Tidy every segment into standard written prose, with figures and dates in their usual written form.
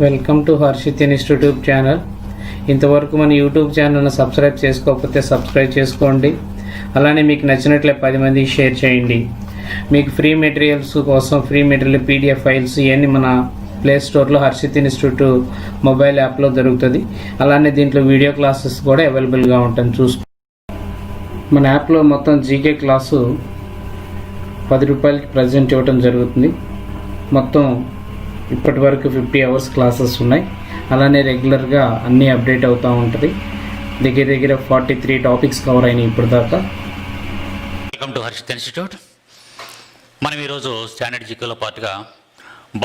Welcome to Harshit institute channel. ఇంతవరకు మన YouTube ఛానల్ని సబ్స్క్రైబ్ చేసుకోకపోతే సబ్స్క్రైబ్ చేసుకోండి. అలానే మీకు నచ్చినట్లే 10 మందికి షేర్ చేయండి. మీకు ఫ్రీ మెటీరియల్స్ కోసం ఫ్రీ మెటీరియల్ పీడిఎఫ్ ఫైల్స్ ఇవన్నీ మన ప్లే స్టోర్లో హర్షిత్ ఇన్స్టిట్యూట్ మొబైల్ యాప్లో దొరుకుతుంది. అలానే దీంట్లో వీడియో క్లాసెస్ కూడా అవైలబుల్గా ఉంటుంది. మన యాప్లో మొత్తం జీకే క్లాసు ₹10 ప్రజెంట్ ఇవ్వడం జరుగుతుంది. మొత్తం ఇప్పటి వరకు 50 అవర్స్ క్లాసెస్ ఉన్నాయి. అలానే రెగ్యులర్గా అన్నీ అప్డేట్ అవుతూ ఉంటుంది. దగ్గర 43 టాపిక్స్ కవర్ అయినాయి ఇప్పుడు దాకా. Welcome to Harshit institute. మనం ఈరోజు స్టాండర్డ్ జీకేలో పాటుగా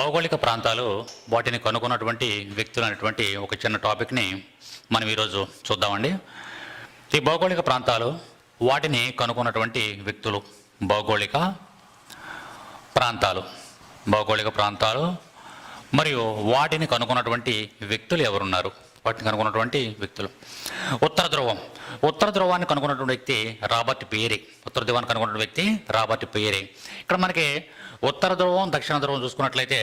భౌగోళిక ప్రాంతాలు వాటిని కనుగొన్నటువంటి వ్యక్తులు అనేటువంటి ఒక చిన్న టాపిక్ని మనం ఈరోజు చూద్దామండి. ఈ భౌగోళిక ప్రాంతాలు వాటిని కనుగొన్నటువంటి వ్యక్తులు, భౌగోళిక ప్రాంతాలు మరియు వాటిని కనుగొన్నటువంటి వ్యక్తులు ఎవరున్నారు? వాటిని కనుగొన్నటువంటి వ్యక్తులు. ఉత్తర ధ్రువాన్ని కనుగొన్నటువంటి వ్యక్తి రాబర్ట్ పియరే. ఇక్కడ మనకి ఉత్తర ధ్రువం, దక్షిణ ధ్రువం చూసుకున్నట్లయితే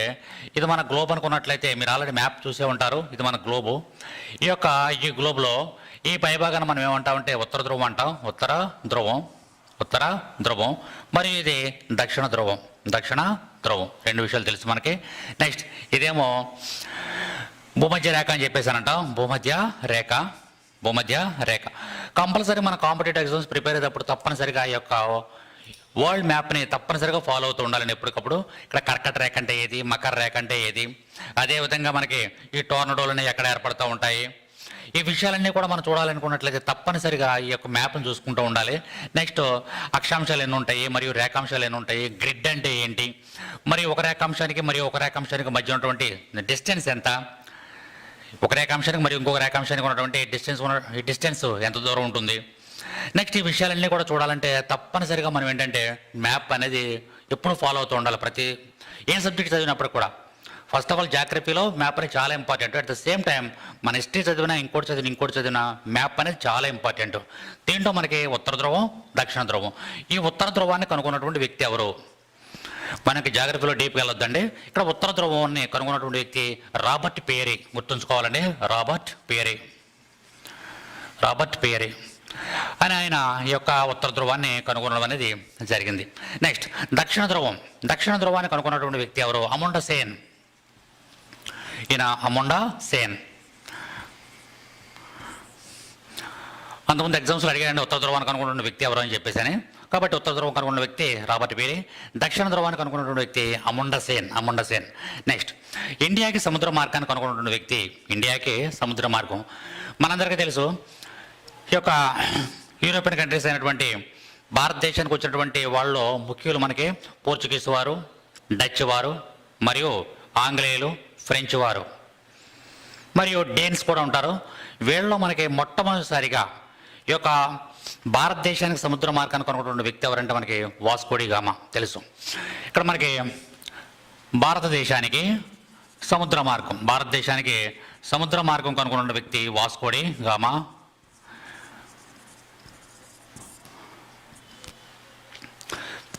ఇది మన గ్లోబ్ అనుకున్నట్లయితే మీరు ఆల్రెడీ మ్యాప్ చూసే ఉంటారు. ఇది మన గ్లోబు. ఈ గ్లోబ్లో ఈ పైభాగాన్ని మనం ఏమంటామంటే ఉత్తర ధ్రువం అంటాం. ఉత్తర ధ్రువం మరియు ఇది దక్షిణ ధ్రువం. రెండు విషయాలు తెలుసు మనకి. నెక్స్ట్ ఇదేమో భూమధ్య రేఖ అని చెప్పేసానంటాం. భూమధ్య రేఖ కంపల్సరీ మన కాంపిటేటివ్ ఎగ్జామ్స్ ప్రిపేర్ అయ్యేటప్పుడు తప్పనిసరిగా ఈ యొక్క వరల్డ్ మ్యాప్ని తప్పనిసరిగా ఫాలో అవుతూ ఉండాలండి ఎప్పటికప్పుడు. ఇక్కడ కర్కట రేఖ అంటే ఏది, మకర రేఖ అంటే ఏది, అదేవిధంగా మనకి ఈ టోర్నడోలని ఎక్కడ ఏర్పడుతూ ఉంటాయి, ఈ విషయాలన్నీ కూడా మనం చూడాలనుకున్నట్లయితే తప్పనిసరిగా ఈ యొక్క మ్యాప్ను చూసుకుంటూ ఉండాలి. నెక్స్ట్ అక్షాంశాలు ఎన్ని ఉంటాయి మరియు రేఖాంశాలు ఎన్ని ఉంటాయి, గ్రిడ్ అంటే ఏంటి, మరియు ఒక రేఖాంశానికి మధ్య ఉన్నటువంటి డిస్టెన్స్ ఎంత, ఒక రేఖాంశానికి మరియు ఇంకొక రేఖాంశానికి ఉన్నటువంటి డిస్టెన్స్ ఎంత దూరం ఉంటుంది. నెక్స్ట్ ఈ విషయాలన్నీ కూడా చూడాలంటే తప్పనిసరిగా మనం ఏంటంటే మ్యాప్ అనేది ఎప్పుడు ఫాలో అవుతూ ఉండాలి. ప్రతి ఏ సబ్జెక్ట్ చదివినప్పుడు కూడా ఫస్ట్ ఆఫ్ ఆల్ జాగ్రఫీలో మ్యాప్ అనేది చాలా important. At the same time మన హిస్టరీ చదివినా ఇంకోటి చదివినా మ్యాప్ అనేది చాలా ఇంపార్టెంట్. దీంట్లో మనకి ఉత్తర ధ్రువం, దక్షిణ ధ్రువం. ఈ ఉత్తర ధ్రువాన్ని కనుగొన్నటువంటి వ్యక్తి ఎవరు? మనకి జాగ్రఫీలో డీప్గా వెళ్ళొద్దండి. ఇక్కడ ఉత్తర ధ్రువాన్ని కనుగొన్నటువంటి వ్యక్తి రాబర్ట్ పియరే. గుర్తుంచుకోవాలండి, రాబర్ట్ పియరే అని ఆయన ఈ యొక్క ఉత్తర ధ్రువాన్ని కనుగొనడం అనేది జరిగింది. నెక్స్ట్ దక్షిణ ధ్రువాన్ని కనుగొన్నటువంటి వ్యక్తి ఎవరు? అముండా సేన్. అంతకుముందు ఎగ్జామ్స్లో అడిగారండి ఉత్తర ధ్రువాన్ని కనుగొన్న వ్యక్తి ఎవరు అని చెప్పేసి. కాబట్టి ఉత్తర ధ్రువం కనుగొన్న వ్యక్తి రాబర్ట్ పియరే. దక్షిణ ధ్రువాన్ని కనుగొన్నటువంటి వ్యక్తి అముండా సేన్. నెక్స్ట్ ఇండియాకి సముద్ర మార్గాన్ని కనుగొన్నటువంటి వ్యక్తి. సముద్ర మార్గం మనందరికీ తెలుసు. ఈ యొక్క యూరోపియన్ కంట్రీస్ అయినటువంటి భారతదేశానికి వచ్చినటువంటి వాళ్ళు ముఖ్యులు మనకి పోర్చుగీస్ వారు, డచ్ వారు, మరియు ఆంగ్లేయులు, ఫ్రెంచ్ వారు, మరియు డేన్స్ కూడా ఉంటారు. వీళ్ళలో మనకి మొట్టమొదటిసారిగా ఈ యొక్క భారతదేశానికి సముద్ర మార్గాన్ని కనుగొన్నటువంటి వ్యక్తి ఎవరంటే మనకి వాస్కో డి గామా తెలుసు. ఇక్కడ మనకి భారతదేశానికి సముద్ర మార్గం కనుగొన్న వ్యక్తి వాస్కో డి గామా.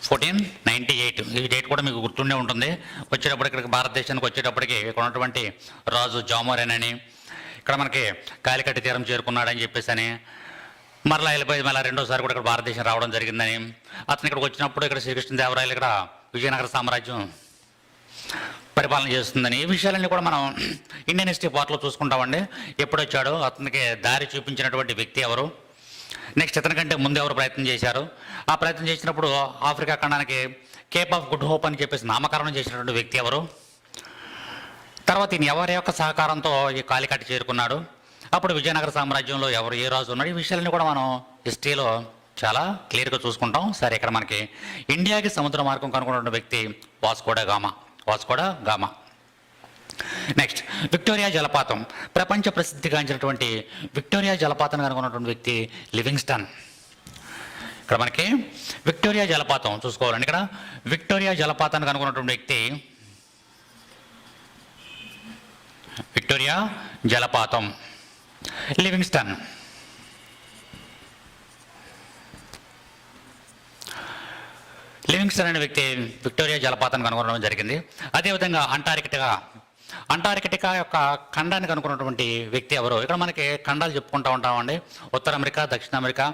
1498 ఈ డేట్ కూడా మీకు గుర్తుండే ఉంటుంది. ఇక్కడికి భారతదేశానికి వచ్చేటప్పటికి ఇక్కడ ఉన్నటువంటి రాజు జామోరిన్ అని, ఇక్కడ మనకి కాలికట్టి తీరం చేరుకున్నాడని చెప్పేసి మరలా వెళ్ళిపోయి మళ్ళీ రెండోసారి కూడా ఇక్కడ భారతదేశం రావడం జరిగిందని, అతను ఇక్కడికి వచ్చినప్పుడు ఇక్కడ శ్రీకృష్ణదేవరాయలు ఇక్కడ విజయనగర సామ్రాజ్యం పరిపాలన చేస్తుందని, ఈ విషయాలన్నీ కూడా మనం ఇండియన్ హిస్టరీ పార్ట్లో చూసుకుంటామండి. ఎప్పుడు వచ్చాడో, అతనికి దారి చూపించినటువంటి వ్యక్తి ఎవరు, నెక్స్ట్ ఇతనికంటే ముందు ఎవరు ప్రయత్నం చేశారు, ఆ ప్రయత్నం చేసినప్పుడు ఆఫ్రికా ఖండానికి కేప్ ఆఫ్ గుడ్ హోప్ అని చెప్పేసి నామకరణం చేసినటువంటి వ్యక్తి ఎవరు, తర్వాత ఈయన ఎవరి యొక్క సహకారంతో ఈ కాలికట్టి చేరుకున్నాడు, అప్పుడు విజయనగర సామ్రాజ్యంలో ఎవరు ఏ రాజు ఉన్నాడు, ఈ విషయాలన్నీ కూడా మనం హిస్టరీలో చాలా క్లియర్గా చూసుకుంటాం. సరే, ఇక్కడ మనకి ఇండియాకి సముద్ర మార్గం కనుగొన్న వ్యక్తి వాస్కో డ గామా. నెక్స్ట్ విక్టోరియా జలపాతం. ప్రపంచ ప్రసిద్ధిగాంచినటువంటి విక్టోరియా జలపాతాన్ని కనుగొన్నటువంటి వ్యక్తి లివింగ్స్టన్. ఇక్కడ మనకి విక్టోరియా జలపాతం చూసుకోవాలండి. ఇక్కడ విక్టోరియా జలపాతాన్ని కనుగొన్నటువంటి వ్యక్తి లివింగ్స్టన్. లివింగ్స్టన్ అనే వ్యక్తి విక్టోరియా జలపాతాన్ని కనుగొనడం జరిగింది. అదేవిధంగా అంటార్కిటికా యొక్క ఖండాన్ని కనుక్కున్నటువంటి వ్యక్తి ఎవరు? ఇక్కడ మనకి ఖండాలు చెప్పుకుంటూ ఉంటామండి. ఉత్తర అమెరికా, దక్షిణ అమెరికా,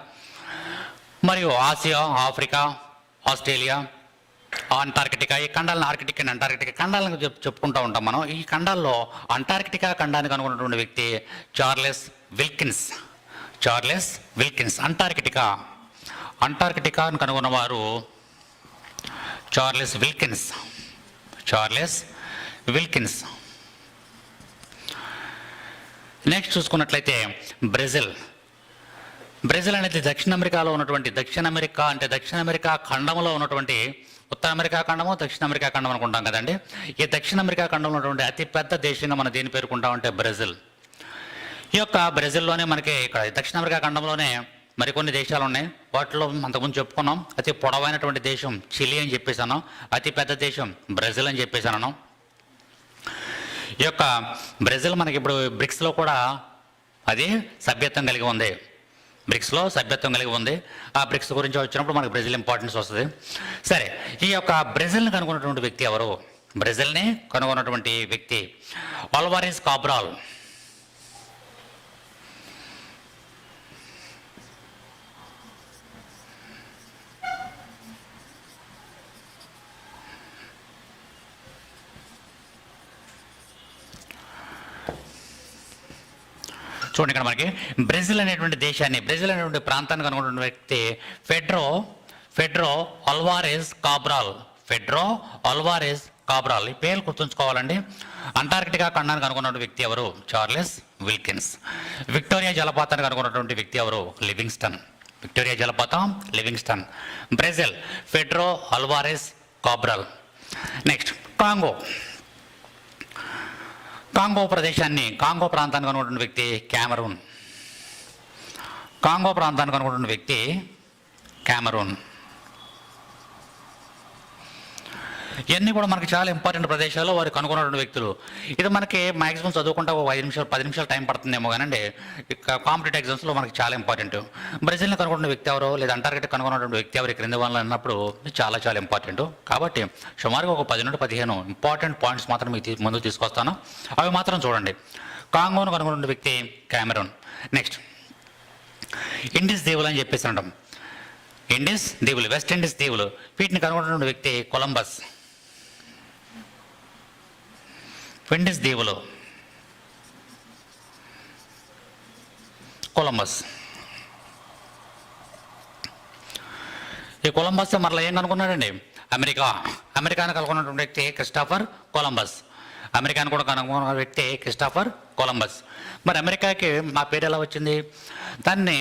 మరియు ఆసియా, ఆఫ్రికా, ఆస్ట్రేలియా, అంటార్కిటికా. ఈ ఖండాలను ఆర్కిటిక్ అండ్ అంటార్కిటికా ఖండాలను చెప్పుకుంటూ ఉంటాం మనం. ఈ ఖండాల్లో అంటార్కిటికా ఖండాన్ని కనుగొన్నటువంటి వ్యక్తి చార్లెస్ విల్కిన్స్. Charles Wilkins. అంటార్కిటికాను కనుగొన్నవారు Charles Wilkins. Charles Wilkins. Next చూసుకున్నట్లయితే బ్రెజిల్. బ్రెజిల్ అనేది దక్షిణ అమెరికాలో ఉన్నటువంటి, దక్షిణ అమెరికా ఖండంలో ఉన్నటువంటి, ఉత్తర అమెరికా ఖండము, దక్షిణ అమెరికా ఖండం అనుకుంటాం కదండి. ఈ దక్షిణ అమెరికా ఖండంలో ఉన్నటువంటి అతిపెద్ద దేశంగా మనం దేని పేర్కొంటామంటే బ్రెజిల్. ఈ యొక్క బ్రెజిల్లోనే మనకి ఇక్కడ దక్షిణ అమెరికా ఖండంలోనే మరికొన్ని దేశాలు ఉన్నాయి. వాటిలో అంతకుముందు చెప్పుకున్నాం. అతి పొడవైనటువంటి దేశం చిలీ అని చెప్పేసాను, అతి పెద్ద దేశం బ్రెజిల్ అని చెప్పేసాను. ఈ యొక్క బ్రెజిల్ మనకి ఇప్పుడు బ్రిక్స్లో కూడా అది సభ్యత్వం కలిగి ఉంది. బ్రిక్స్లో సభ్యత్వం కలిగి ఉంది. ఆ బ్రిక్స్ గురించి వచ్చినప్పుడు మనకు బ్రెజిల్ ఇంపార్టెన్స్ వస్తుంది. సరే, ఈ యొక్క బ్రెజిల్ని కనుగొన్నటువంటి వ్యక్తి ఎవరు? బ్రెజిల్ని కనుగొన్నటువంటి వ్యక్తి ఆల్వారెజ్ కాబ్రాల్. చూడండి, ఇక్కడ మనకి బ్రెజిల్ అనేటువంటి దేశాన్ని, బ్రెజిల్ అనేటువంటి ప్రాంతాన్ని కనుగొన్న వ్యక్తి ఫెడ్రో ఆల్వారెజ్ కాబ్రాల్. ఫెడ్రో ఆల్వారెజ్ కాబ్రాల్. ఈ పేర్లు గుర్తుంచుకోవాలండి. అంటార్కిటికా ఖండాన్ని కనుగొన్నటువంటి వ్యక్తి ఎవరు? Charles Wilkins. విక్టోరియా జలపాతాన్ని కనుగొన్నటువంటి వ్యక్తి ఎవరు? లివింగ్స్టన్. విక్టోరియా జలపాతం, Livingstone. Brazil Pedro ఆల్వారెజ్ కాబ్రాల్. Next Congo ప్రదేశాన్ని, కాంగో ప్రాంతాన్ని కనుగొన్న వ్యక్తి క్యామరూన్. కాంగో ప్రాంతాన్ని కనుగొన్న వ్యక్తి క్యామరూన్. ఇవన్నీ కూడా మనకి చాలా ఇంపార్టెంట్ ప్రదేశాలు వారు కనుగొన్నటువంటి వ్యక్తులు. ఇది మనకి మ్యాక్సిమం చదువుకుంటే 5 నిమిషాలు 10 నిమిషాలు టైం పడుతుందేమో కానండి, కాంపిటేటివ్ ఎగ్జామ్స్లో మనకి చాలా ఇంపార్టెంట్. బ్రెజిల్ని కనుగొన్న వ్యక్తి ఎవరో, లేదా అంటార్కిటిక్ కనుగొన్నటువంటి వ్యక్తి ఎవరు, క్రింది వాళ్ళు అన్నప్పుడు చాలా చాలా ఇంపార్టెంట్. కాబట్టి సుమారుగా ఒక 10 నుండి 15 ఇంపార్టెంట్ పాయింట్స్ మాత్రం మీకు ముందుకు తీసుకొస్తాను. అవి మాత్రం చూడండి. కాంగోను కనుగొన్న వ్యక్తి క్యామరూన్. నెక్స్ట్ ఇండిస్ దీవులు అని చెప్పేసి అంటాం. ఇండిస్ దీవులు, వెస్ట్ ఇండీస్ దీవులు, వీటిని కనుగొన్నటువంటి వ్యక్తి కొలంబస్. ఇండిస్ దీవులు, కొలంబస్. ఈ కొలంబస్ మరలా ఏం కనుక్కున్నాడండి? అమెరికాను కనుగొన్నటువంటి వ్యక్తి క్రిస్టోఫర్ కొలంబస్. అమెరికాను కూడా కనుగొన్న వ్యక్తి క్రిస్టోఫర్ కొలంబస్. మరి అమెరికాకి మా పేరు ఎలా వచ్చింది? దాన్ని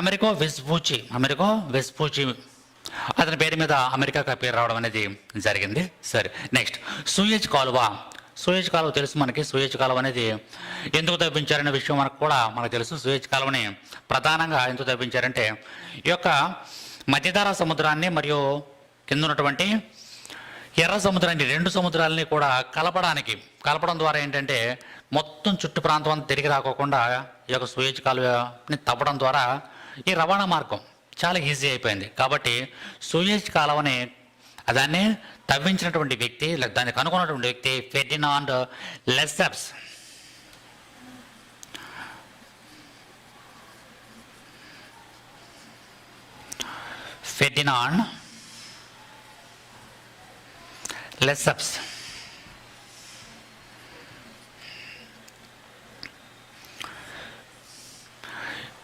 అమెరికో వెస్పూచి అతని పేరు మీద అమెరికాకి పేరు రావడం అనేది జరిగింది. సరే, నెక్స్ట్ సూయజ్ కాలువ తెలుసు మనకి. సూయజ్ కాలువ అనేది ఎందుకు తవ్వించారనే విషయం మనకు తెలుసు. సూయజ్ కాలువని ప్రధానంగా ఎందుకు తవ్వించారంటే ఈ యొక్క మధ్యధరా సముద్రాన్ని మరియు కింద ఉన్నటువంటి ఎర్ర సముద్రాన్ని, 2 సముద్రాలని కూడా కలపడం ద్వారా ఏంటంటే మొత్తం చుట్టు ప్రాంతం అంతా తిరిగి రాకోకుండా ఈ యొక్క సూయజ్ కాలువని తవ్వడం ద్వారా ఈ రవాణా మార్గం చాలా ఈజీ అయిపోయింది. కాబట్టి సూయజ్ కాలువని దాన్ని తవ్వించినటువంటి వ్యక్తి, దాన్ని కనుగొన్నటువంటి వ్యక్తి ఫెర్డినాండ్ లెసెప్స్. ఫెర్డినాండ్ లెసెప్స్.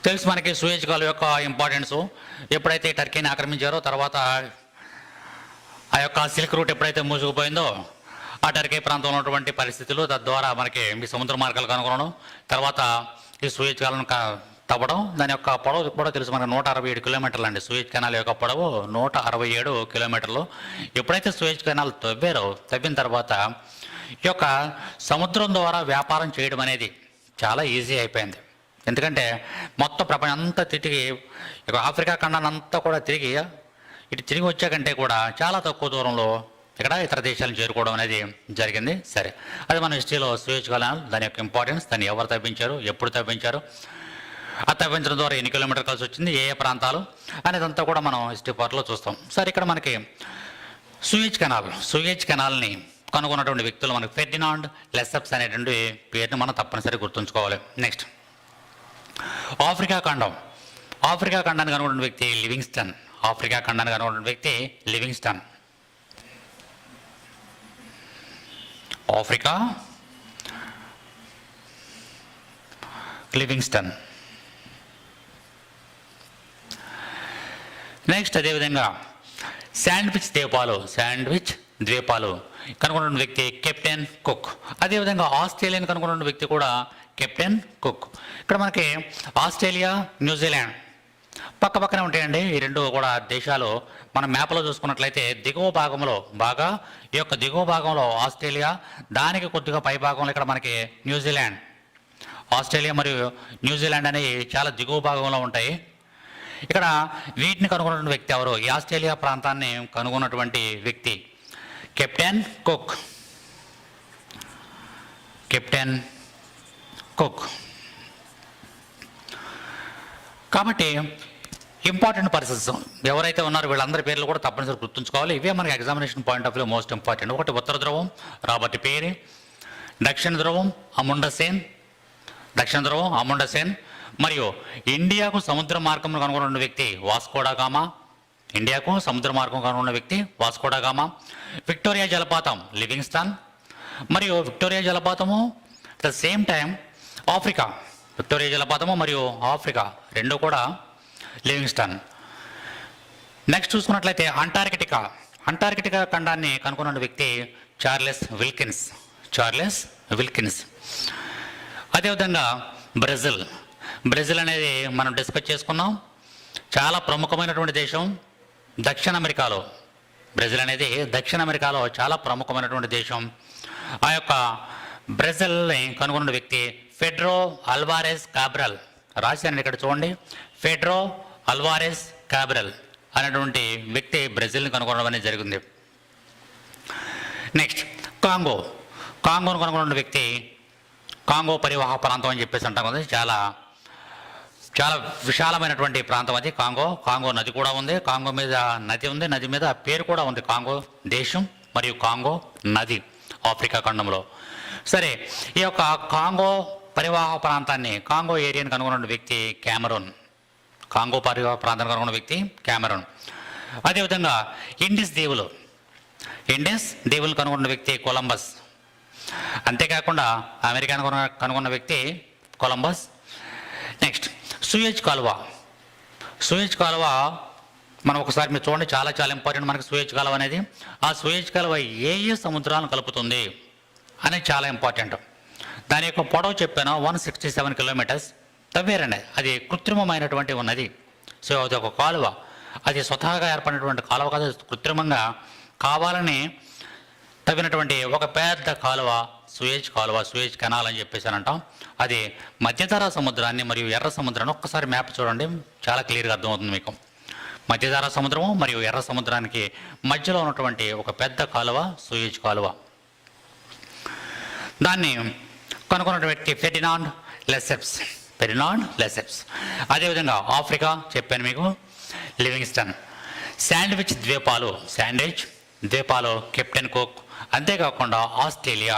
తెలుసు మనకి సూయజ్ కాలువ యొక్క ఇంపార్టెన్స్. ఎప్పుడైతే టర్కీని ఆక్రమించారో, తర్వాత ఆ యొక్క సిల్క్ రూట్ ఎప్పుడైతే మూసుకుపోయిందో, ఆ టర్కీ ప్రాంతంలో ఉన్నటువంటి పరిస్థితులు, తద్వారా మనకి ఈ సముద్ర మార్గాలు కనుగొనడం, తర్వాత ఈ సూయజ్ కాలువను తవ్వడం. దాని యొక్క పొడవు కూడా తెలుసు మనకు 167 కిలోమీటర్లు అండి. సూయజ్ కెనాల్ యొక్క పొడవు 167 కిలోమీటర్లు. ఎప్పుడైతే సూయజ్ కెనాల్ తవ్విన తర్వాత ఈ యొక్క సముద్రం ద్వారా వ్యాపారం చేయడం అనేది చాలా ఈజీ అయిపోయింది. ఎందుకంటే మొత్తం ప్రపంచం అంతా తిరిగి, ఆఫ్రికా ఖండాన్ని అంతా కూడా తిరిగి వచ్చాకంటే కూడా చాలా తక్కువ దూరంలో ఇక్కడ ఇతర దేశాలను చేరుకోవడం అనేది జరిగింది. సరే, అది మన హిస్టరీలో సూయజ్ కెనాల్, దాని యొక్క ఇంపార్టెన్స్, దాన్ని ఎవరు తవ్వించారు, ఎప్పుడు తవ్వించారు, ఆ తవ్వించడం ద్వారా ఎన్ని కిలోమీటర్ కలిసి వచ్చింది, ఏ ప్రాంతాలు అనేదంతా కూడా మనం హిస్టరీ పార్ట్లో చూస్తాం. సరే, ఇక్కడ మనకి సూయజ్ కెనాల్ని కనుగొన్నటువంటి వ్యక్తులు మనకు ఫెర్డినాండ్ లెసెప్స్ అనేటువంటి పేరుని మనం తప్పనిసరిగా గుర్తుంచుకోవాలి. నెక్స్ట్ ఆఫ్రికా ఖండం. ఆఫ్రికా ఖండాన్ని కనుగొన్న వ్యక్తి లివింగ్స్టన్. ఆఫ్రికా ఖండాన్ని కనుగొన్న వ్యక్తి లివింగ్స్టన్. Africa Livingstone. నెక్స్ట్ అదేవిధంగా శాండ్విచ్ ద్వీపాలు కనుగొన్న వ్యక్తి కెప్టెన్ కుక్. అదేవిధంగా ఆస్ట్రేలియాని కనుగొన్న వ్యక్తి కూడా కెప్టెన్ కుక్. ఇక్కడ మనకి ఆస్ట్రేలియా, న్యూజిలాండ్ పక్క పక్కనే ఉంటాయండి. ఈ రెండు కూడా దేశాలు మన మ్యాప్లో చూసుకున్నట్లయితే దిగువ భాగంలో ఈ యొక్క దిగువ భాగంలో ఆస్ట్రేలియా, దానికి కొద్దిగా పై భాగంలో ఇక్కడ మనకి న్యూజిలాండ్. ఆస్ట్రేలియా మరియు న్యూజిలాండ్ అనేవి చాలా దిగువ భాగంలో ఉంటాయి. ఇక్కడ వీటిని కనుగొన్నటువంటి వ్యక్తి ఎవరు? ఈ ఆస్ట్రేలియా ప్రాంతాన్ని కనుగొన్నటువంటి వ్యక్తి కెప్టెన్ కుక్. Captain cook. కాబట్టి ఇంపార్టెంట్ పర్సన్స్ ఎవరైతే ఉన్నారో వీళ్ళందరి పేర్లు కూడా తప్పనిసరి గుర్తుంచుకోవాలి. ఇవే మనకి examination point of view most important. ఒకటి ఉత్తర ధ్రువం రాబర్ట్ పేరి, దక్షిణ ధ్రువం అముండా సేన్, మరియు ఇండియాకు సముద్ర మార్గం కనుగొన్న వ్యక్తి వాస్కోడా గామా. ఇండియాకు సముద్ర మార్గం కనుగొన్న వ్యక్తి వాస్కోడా గామా. విక్టోరియా జలపాతం లివింగ్స్టన్, మరియు విక్టోరియా జలపాతము at the same time Africa. Victoria జలపాతము మరియు ఆఫ్రికా రెండు కూడా లివింగ్స్టన్. నెక్స్ట్ చూసుకున్నట్లయితే అంటార్కిటికా ఖండాన్ని కనుగొన్న వ్యక్తి చార్లెస్ విల్కిన్స్. అదేవిధంగా బ్రెజిల్ అనేది మనం డిస్కస్ చేసుకున్నాం. చాలా ప్రముఖమైనటువంటి దేశం దక్షిణ అమెరికాలో. బ్రెజిల్ అనేది దక్షిణ అమెరికాలో చాలా ప్రముఖమైనటువంటి దేశం. ఆ యొక్క బ్రెజిల్ని కనుగొన్న వ్యక్తి ఫెడ్రో అల్వారెస్ క్యాబ్రల్. రాశాను ఇక్కడ చూడండి, ఫెడ్రో అల్వారెస్ క్యాబ్రల్ అనేటువంటి వ్యక్తి బ్రెజిల్ని కనుగొనడం అనేది జరిగింది. నెక్స్ట్ కాంగోను కనుగొన్న వ్యక్తి, కాంగో పరివాహ ప్రాంతం అని చెప్పేసి అంటాం కదా, చాలా విశాలమైనటువంటి ప్రాంతం అది కాంగో నది కూడా ఉంది. కాంగో మీద నది ఉంది, నది మీద పేరు కూడా ఉంది, కాంగో దేశం మరియు కాంగో నది ఆఫ్రికా ఖండంలో. సరే, ఈ యొక్క కాంగో పరివాహ ప్రాంతాన్ని, కాంగో ఏరియాని కనుగొన్న వ్యక్తి క్యామరూన్. కాంగో పరివాహ ప్రాంతాన్ని కనుగొన్న వ్యక్తి క్యామరూన్. అదేవిధంగా ఇండిస్ దీవులు కనుగొన్న వ్యక్తి కొలంబస్. అంతేకాకుండా అమెరికాను కనుగొన్న వ్యక్తి కొలంబస్. నెక్స్ట్ సూయజ్ కాలువ మనం ఒకసారి మీరు చూడండి, చాలా ఇంపార్టెంట్ మనకి సూయజ్ కాలువ అనేది. ఆ సూయజ్ కాలువ ఏ సముద్రాలను కలుపుతుంది అనేది చాలా ఇంపార్టెంట్. దాని యొక్క పొడవు చెప్పాను 167 కిలోమీటర్స్. తవ్వేరండి, అది కృత్రిమమైనటువంటి ఉన్నది. సో అది ఒక కాలువ, అది స్వతహాగా ఏర్పడినటువంటి కాలువ కాదు, కృత్రిమంగా కావాలని తవ్వినటువంటి ఒక పెద్ద కాలువ సూయజ్ కెనాల్ అని చెప్పేసి అంటాం. అది మధ్యధరా సముద్రాన్ని మరియు ఎర్ర సముద్రాన్ని ఒక్కసారి మ్యాప్ చూడండి, చాలా క్లియర్గా అర్థమవుతుంది మీకు. మధ్యధరా సముద్రము మరియు ఎర్ర సముద్రానికి మధ్యలో ఉన్నటువంటి ఒక పెద్ద కాలువ సూయజ్ కాలువ. దాన్ని కనుగొన్న వ్యక్తి ఫెర్డినాండ్ లెసెప్స్. అదేవిధంగా ఆఫ్రికా చెప్పాను మీకు, లివింగ్స్టన్. శాండ్విచ్ ద్వీపాలు కెప్టెన్ కుక్. అంతేకాకుండా ఆస్ట్రేలియా,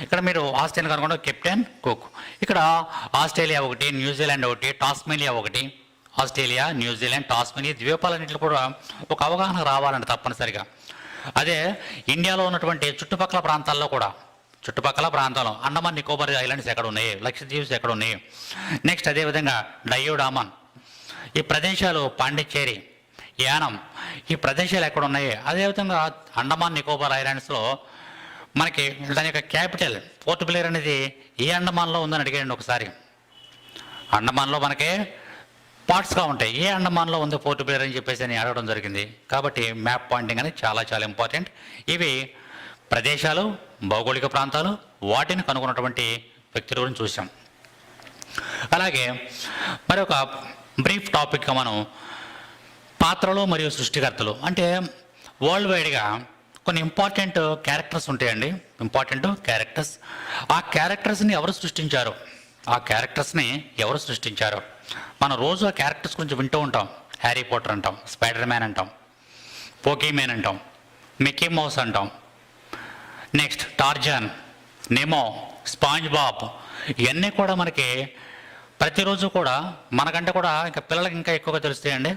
ఇక్కడ మీరు ఆస్ట్రేలియా కనుగొన్న కెప్టెన్ కుక్. ఇక్కడ ఆస్ట్రేలియా ఒకటి, న్యూజిలాండ్ ఒకటి, టాస్మేనియా ఒకటి. ఆస్ట్రేలియా, న్యూజిలాండ్, టాస్మేనియా ద్వీపాలన్నింటిలో కూడా ఒక అవగాహన రావాలండి తప్పనిసరిగా. అదే ఇండియాలో ఉన్నటువంటి చుట్టుపక్కల ప్రాంతాల్లో అండమాన్ నికోబార్ ఐలాండ్స్ ఎక్కడ ఉన్నాయి, లక్షద్వీప్స్ ఎక్కడ ఉన్నాయి. నెక్స్ట్ అదేవిధంగా డయోడామన్, ఈ ప్రదేశాలు పాండిచ్చేరి, యానం, ఈ ప్రదేశాలు ఎక్కడ ఉన్నాయి. అదేవిధంగా అండమాన్ నికోబార్ ఐలాండ్స్లో మనకి దాని యొక్క క్యాపిటల్ పోర్ట్ బ్లేర్ అనేది ఏ అండమాన్లో ఉందని అడిగాడు ఒకసారి. అండమాన్లో మనకి పార్ట్స్గా ఉంటాయి, ఏ అండమాన్లో ఉంది పోర్ట్ బ్లేర్ అని చెప్పేసి అని అడగడం జరిగింది. కాబట్టి మ్యాప్ పాయింటింగ్ అనేది చాలా ఇంపార్టెంట్. ఇవి ప్రదేశాలు, భౌగోళిక ప్రాంతాలు, వాటిని కనుగొన్నటువంటి వ్యక్తుల గురించి చూసాం. అలాగే మరొక బ్రీఫ్ టాపిక్గా మనం పాత్రలు మరియు సృష్టికర్తలు, అంటే వరల్డ్ వైడ్గా కొన్ని ఇంపార్టెంట్ క్యారెక్టర్స్ ఉంటాయండి. ఆ క్యారెక్టర్స్ని ఎవరు సృష్టించారు? మనం రోజు ఆ క్యారెక్టర్స్ గురించి వింటూ ఉంటాం. హ్యారీ పోటర్ అంటాం, స్పైడర్ మ్యాన్ అంటాం, పోకీ మ్యాన్ అంటాం, మిక్కీ మౌస్ అంటాం, next Tarzan, Nemo, sponge Bob, ఇవన్నీ కూడా మనకి ప్రతిరోజు కూడా మనకంటే కూడా ఇంకా పిల్లలకి ఇంకా ఎక్కువగా తెలుస్తాయండి.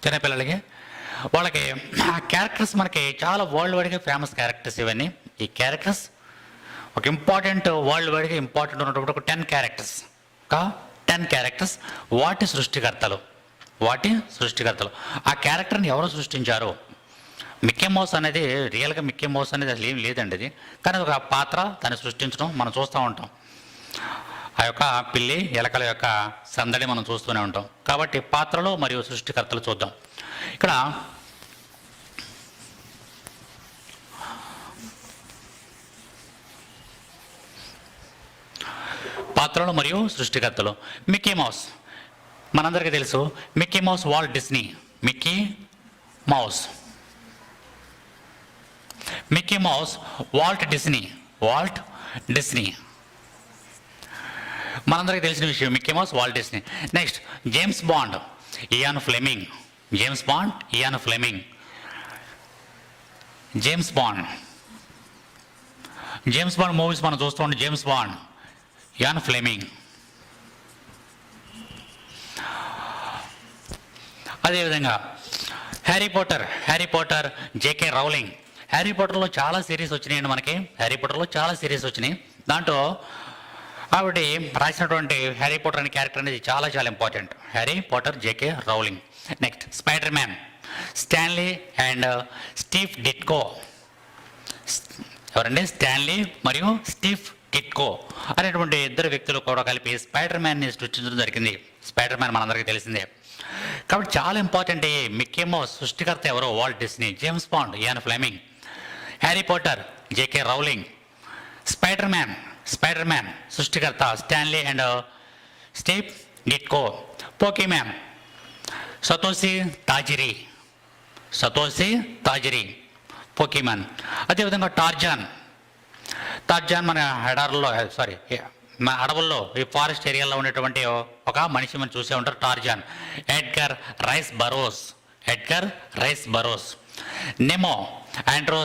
చిన్న పిల్లలకి వాళ్ళకి ఆ క్యారెక్టర్స్ మనకి చాలా వరల్డ్ వైడ్గా ఫేమస్ క్యారెక్టర్స్ ఇవన్నీ. ఈ క్యారెక్టర్స్ ఒక ఇంపార్టెంట్ వరల్డ్ వైడ్గా ఇంపార్టెంట్ ఉన్నటువంటి ఒక 10 క్యారెక్టర్స్, ఒక 10 క్యారెక్టర్స్. వాటి సృష్టికర్తలు ఆ క్యారెక్టర్ని ఎవరు సృష్టించారు? మిక్కీ మౌస్ అనేది రియల్గా మిక్కీ మౌస్ అనేది అసలు ఏం లేదండి. అది కానీ ఒక పాత్ర దాన్ని సృష్టించడం మనం చూస్తూ ఉంటాం. ఆ యొక్క పిల్లి ఎలకల యొక్క సందడి మనం చూస్తూనే ఉంటాం. కాబట్టి పాత్రలు మరియు సృష్టికర్తలు చూద్దాం. ఇక్కడ పాత్రలు మరియు సృష్టికర్తలు. మిక్కీ మౌస్ మనందరికీ తెలుసు. Mickey Mouse Walt Disney. Mickey Mouse Walt Disney మనందరికీ తెలిసిన విషయం. Mickey Mouse Walt Disney. Next James Bond Ian Fleming. James Bond movies మనం చూస్తూ ఉంటాం. James Bond, Ian Fleming. అదేవిధంగా Harry Potter JK Rowling. Harry పోటర్లో చాలా సిరీస్ వచ్చినాయండి మనకి. దాంట్లో ఆవిడ రాసినటువంటి హ్యారీ పోటర్ అనే క్యారెక్టర్ అనేది చాలా చాలా important. Harry Potter JK Rowling. Next Spider Man Stan Lee and Steve Ditko. ఎవరండి? స్టాన్లీ మరియు స్టీవ్ డిట్కో అనేటువంటి ఇద్దరు వ్యక్తులు కూడా కలిపి స్పైడర్ మ్యాన్ని సృష్టించడం జరిగింది. స్పైడర్ మ్యాన్ మనందరికీ తెలిసిందే. కాబట్టి చాలా ఇంపార్టెంట్. మిక్కీ మౌస్ సృష్టికర్త ఎవరో? Walt Disney. James Bond Ian Fleming. Harry Potter JK Rowling. Spider Man సృష్టికర్త Stanley and Steve Ditko. Pokemon Satoshi Tajiri Pokemon. అదేవిధంగా టార్జాన్ మన అడవుల్లో ఈ ఫారెస్ట్ ఏరియాలో ఉండేటువంటి ఒక మనిషి మనం చూసే ఉంటారు. Tarzan Edgar Rice Burroughs. Nemo Andrew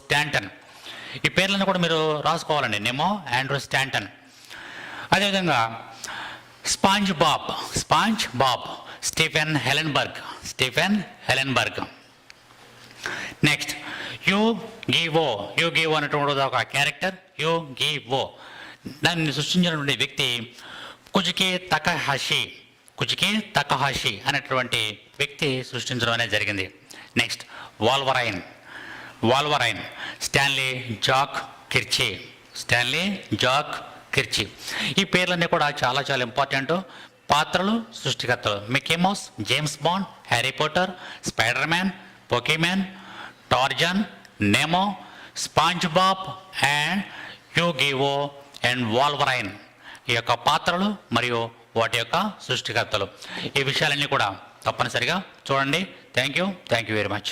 Stanton. ఈ పేర్లను కూడా మీరు రాసుకోవాలండి. Nemo Andrew Stanton. అదేవిధంగా SpongeBob Stephen Hillenburg. Next Yugioh అనేటువంటి ఒక క్యారెక్టర్. యూగివో దాన్ని సృష్టించినటువంటి వ్యక్తి కుజికి తకహాషి అనేటువంటి వ్యక్తి సృష్టించడం అనేది జరిగింది. Next Wolverine Stan Lee Jack Kirby. ఈ పేర్లన్నీ కూడా చాలా చాలా ఇంపార్టెంట్. పాత్రలు సృష్టికర్తలు Mickey Mouse, James Bond, Harry Potter, Spider Man, Pokemon, Tarzan, Nemo, SpongeBob and Yugioh and Wolverine. ఈ యొక్క పాత్రలు మరియు వాటి యొక్క సృష్టికర్తలు. ఈ విషయాలన్నీ కూడా తప్పనిసరిగా చూడండి. Thank you very much.